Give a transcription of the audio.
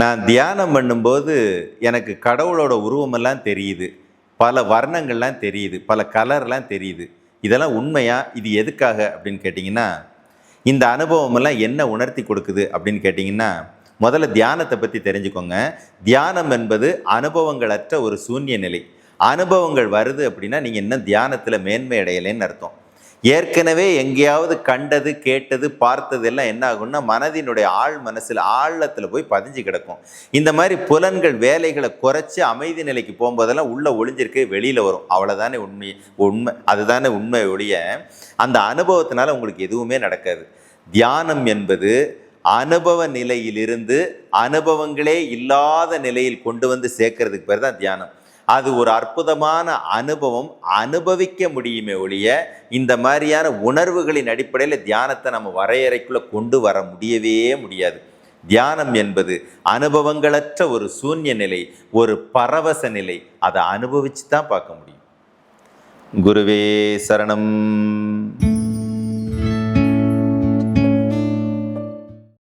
நான் தியானம் பண்ணும்போது எனக்கு கடவுளோட உருவமெல்லாம் தெரியுது, பல வர்ணங்கள்லாம் தெரியுது, பல கலர்லாம் தெரியுது. இதெல்லாம் உண்மையா? இது எதுக்காக அப்படின்னு கேட்டிங்கன்னா, இந்த அனுபவமெல்லாம் என்ன உணர்த்தி கொடுக்குது அப்படின்னு கேட்டிங்கன்னா, முதல்ல தியானத்தை பற்றி தெரிஞ்சுக்கோங்க. தியானம் என்பது அனுபவங்களற்ற ஒரு சூன்ய நிலை. அனுபவங்கள் வருது அப்படின்னா நீங்கள் இன்னும் தியானத்தில் மேன்மை அடையலைன்னு அர்த்தம். ஏற்கனவே எங்கேயாவது கண்டது, கேட்டது, பார்த்தது எல்லாம் என்ன ஆகும்னா மனதினுடைய ஆழ் மனசில் ஆழத்தில் போய் பதிஞ்சு கிடக்கும். இந்த மாதிரி புலன்கள் வேலைகளை குறைச்சி அமைதி நிலைக்கு போகும்போதெல்லாம் உள்ள ஒளிஞ்சிருக்கே வெளியில் வரும். அவ்வளோதானே உண்மை அதுதானே உண்மை ஒழிய அந்த அனுபவத்தினால உங்களுக்கு எதுவுமே நடக்காது. தியானம் என்பது அனுபவ நிலையிலிருந்து அனுபவங்களே இல்லாத நிலையில் கொண்டு வந்து சேர்க்கறதுக்கு பேர் தான் தியானம். அது ஒரு அற்புதமான அனுபவம், அனுபவிக்க முடியுமே ஒழிய இந்த மாதிரியான உணர்வுகளின் அடிப்படையில் தியானத்தை நம்ம வரையறைக்குள்ள கொண்டு வர முடியவே முடியாது. தியானம் என்பது அனுபவங்களற்ற ஒரு சூன்ய நிலை, ஒரு பரவச நிலை. அதை அனுபவிச்சு தான் பார்க்க முடியும். குருவே சரணம்.